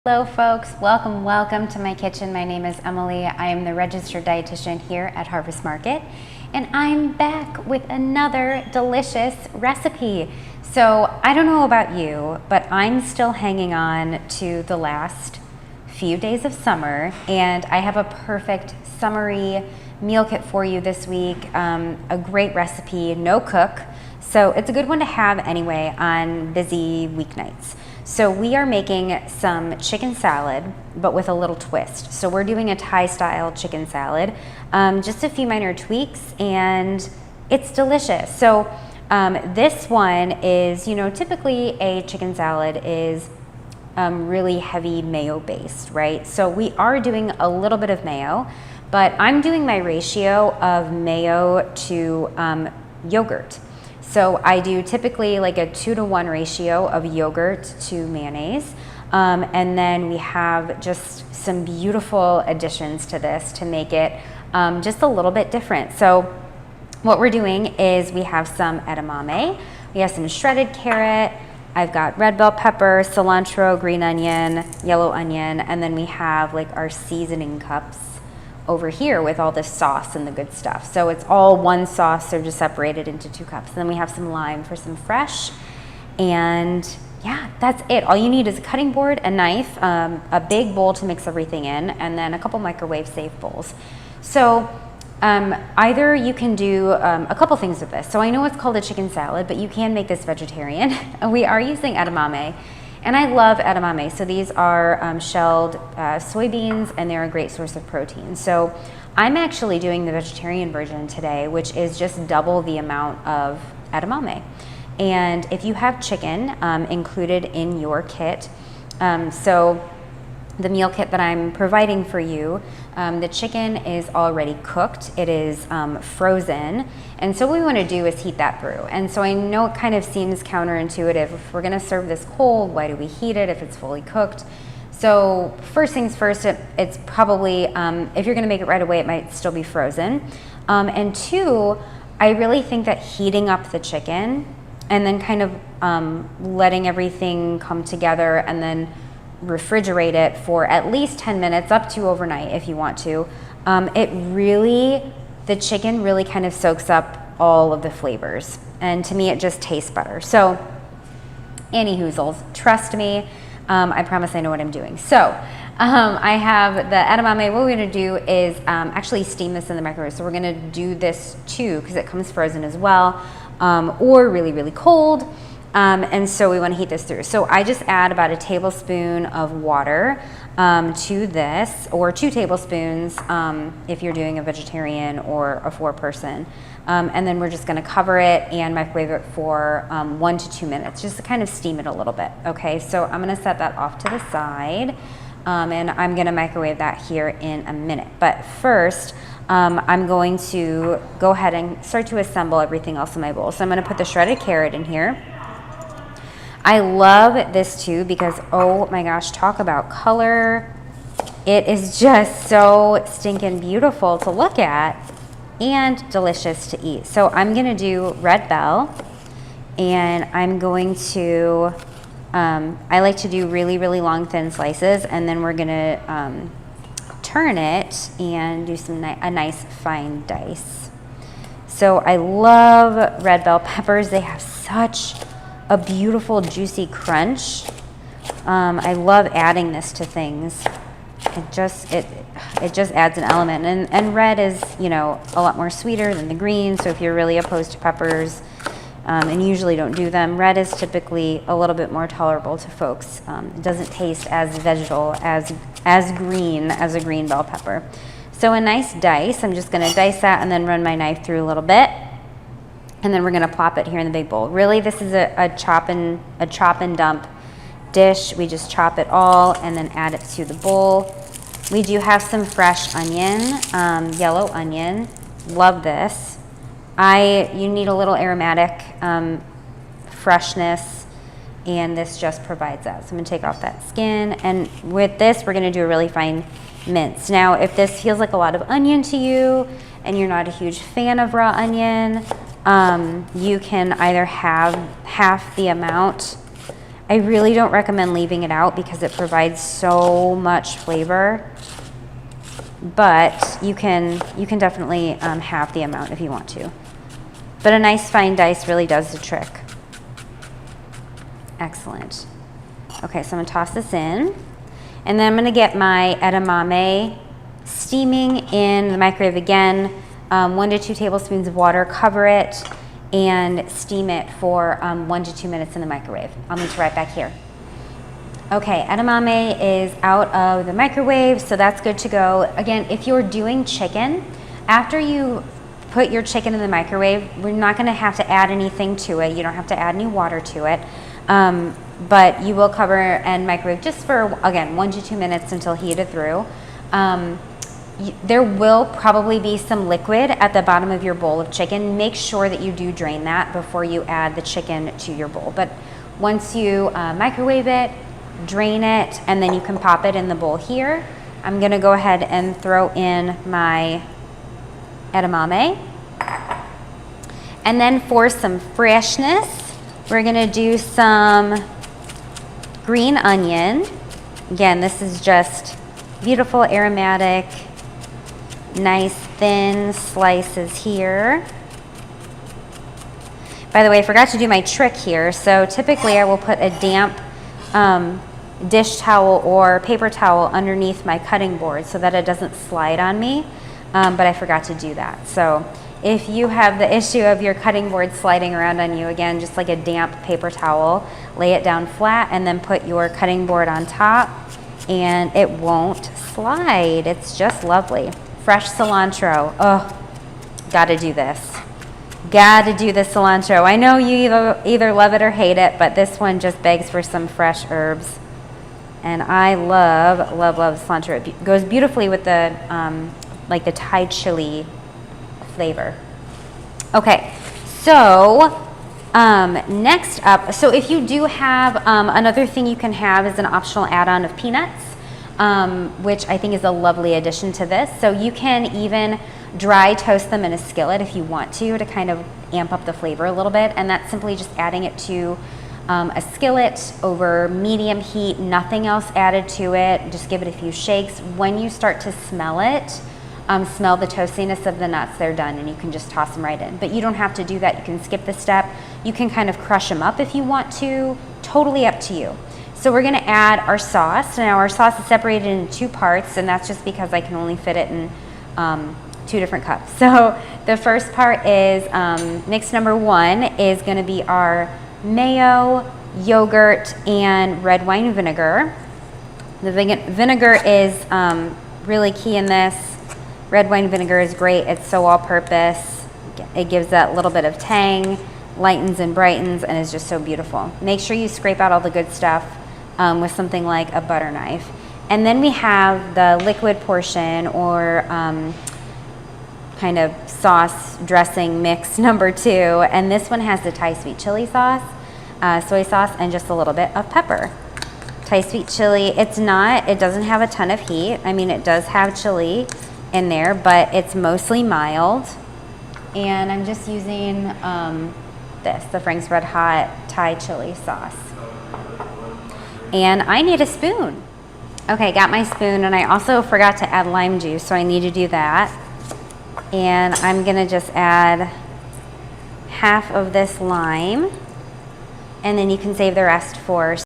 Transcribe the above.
Hello folks, welcome to my kitchen. My name is Emily. I am the registered dietitian here at Harvest Market, and I'm back with another delicious recipe. So I don't know about you, but I'm still hanging on to the last few days of summer, and I have a perfect summery meal kit for you this week. A great recipe, no cook, so it's a good one to have anyway on busy weeknights. So we are making some chicken salad, but with a little twist. So we're doing a Thai style chicken salad, just a few minor tweaks, and it's delicious. So this one is, typically a chicken salad is really heavy mayo based, right? So we are doing a little bit of mayo, but I'm doing my ratio of mayo to yogurt. So I do typically like a 2-to-1 ratio of yogurt to mayonnaise. And then we have just some beautiful additions to this to make it just a little bit different. So what we're doing is we have some edamame, we have some shredded carrot, I've got red bell pepper, cilantro, green onion, yellow onion, and then we have like our seasoning cups over here with all this sauce and the good stuff. So it's all one sauce, so just separated into 2 cups. And then we have some lime for some fresh. And yeah, that's it. All you need is a cutting board, a knife, a big bowl to mix everything in, and then a couple microwave safe bowls. So either you can do a couple things with this. So I know it's called a chicken salad, but you can make this vegetarian. We are using edamame. And I love edamame. So these are shelled soybeans, and they're a great source of protein. So I'm actually doing the vegetarian version today, which is just double the amount of edamame. And if you have chicken included in your kit, so the meal kit that I'm providing for you, the chicken is already cooked. It is frozen. And so what we want to do is heat that through. And so I know it kind of seems counterintuitive. If we're going to serve this cold, why do we heat it if it's fully cooked? So first things first, it's probably, if you're going to make it right away, it might still be frozen. And 2, I really think that heating up the chicken and then kind of letting everything come together and then refrigerate it for at least 10 minutes, up to overnight if you want to. The chicken really kind of soaks up all of the flavors. And to me, it just tastes better. So, Annie Hoozles, trust me, I promise I know what I'm doing. So, I have the edamame. What we're gonna do is actually steam this in the microwave. So we're gonna do this too, because it comes frozen as well, or really, really cold. And so we want to heat this through. So I just add about a tablespoon of water to this, or 2 tablespoons if you're doing a vegetarian or a 4-person. And then we're just going to cover it and microwave it for 1 to 2 minutes, just to kind of steam it a little bit. Okay, so I'm going to set that off to the side, and I'm going to microwave that here in a minute. But first, I'm going to go ahead and start to assemble everything else in my bowl. So I'm going to put the shredded carrot in here. I love this too because, oh my gosh, talk about color. It is just so stinking beautiful to look at and delicious to eat. So I'm gonna do red bell, and I'm going to, I like to do really, really long thin slices, and then we're gonna turn it and do a nice fine dice. So I love red bell peppers. They have such a beautiful juicy crunch. I love adding this to things. It just adds an element, and red is a lot more sweeter than the green. So if you're really opposed to peppers and usually don't do them, red is typically a little bit more tolerable to folks. It doesn't taste as vegetal as green as a green bell pepper. So a nice dice. I'm just going to dice that and then run my knife through a little bit. And then we're gonna plop it here in the big bowl. Really, this is a chop and dump dish. We just chop it all and then add it to the bowl. We do have some fresh onion, yellow onion. Love this. You need a little aromatic freshness, and this just provides that. So I'm gonna take off that skin, and with this, we're gonna do a really fine mince. Now, if this feels like a lot of onion to you, and you're not a huge fan of raw onion, you can either have half the amount I really don't recommend leaving it out because it provides so much flavor, but you can definitely halve the amount if you want to. But a nice fine dice really does the trick. Excellent. Okay, so I'm gonna toss this in, and then I'm gonna get my edamame steaming in the microwave again. 1 to 2 tablespoons of water, cover it, and steam it for 1 to 2 minutes in the microwave. I'll meet you right back here. Okay, edamame is out of the microwave, so that's good to go. Again, if you're doing chicken, after you put your chicken in the microwave, we're not gonna have to add anything to it. You don't have to add any water to it. But you will cover and microwave just for, again, 1 to 2 minutes until heated through. There will probably be some liquid at the bottom of your bowl of chicken. Make sure that you do drain that before you add the chicken to your bowl. But once you microwave it, drain it, and then you can pop it in the bowl here. I'm gonna go ahead and throw in my edamame. And then for some freshness, we're gonna do some green onion. Again, this is just beautiful aromatic, nice thin slices here. By the way, I forgot to do my trick here. So typically I will put a damp dish towel or paper towel underneath my cutting board so that it doesn't slide on me, but I forgot to do that. So if you have the issue of your cutting board sliding around on you, again, just like a damp paper towel, lay it down flat and then put your cutting board on top and it won't slide. It's just lovely. Fresh cilantro. Oh, gotta do this. Gotta do the cilantro. I know you either love it or hate it, but this one just begs for some fresh herbs. And I love, love, love cilantro. It goes beautifully with the, like the Thai chili flavor. Okay, so next up, so if you do have, another thing you can have is an optional add-on of peanuts. Which I think is a lovely addition to this. So you can even dry toast them in a skillet if you want to kind of amp up the flavor a little bit. And that's simply just adding it to a skillet over medium heat, nothing else added to it. Just give it a few shakes. When you start to smell it, smell the toastiness of the nuts, they're done and you can just toss them right in. But you don't have to do that. You can skip the step. You can kind of crush them up if you want to, totally up to you. So we're gonna add our sauce. Now our sauce is separated into 2 parts, and that's just because I can only fit it in 2 different cups. So the first part is, mix number 1 is gonna be our mayo, yogurt, and red wine vinegar. The vinegar is really key in this. Red wine vinegar is great. It's so all-purpose. It gives that little bit of tang, lightens and brightens, and is just so beautiful. Make sure you scrape out all the good stuff with something like a butter knife. And then we have the liquid portion, or kind of sauce dressing mix number 2. And this one has the Thai sweet chili sauce, soy sauce, and just a little bit of pepper. Thai sweet chili, it doesn't have a ton of heat. I mean, it does have chili in there, but it's mostly mild. And I'm just using the Frank's Red Hot Thai chili sauce. And I need a spoon. Okay, got my spoon, and I also forgot to add lime juice, so I need to do that. And I'm gonna just add half of this lime, and then you can save the rest for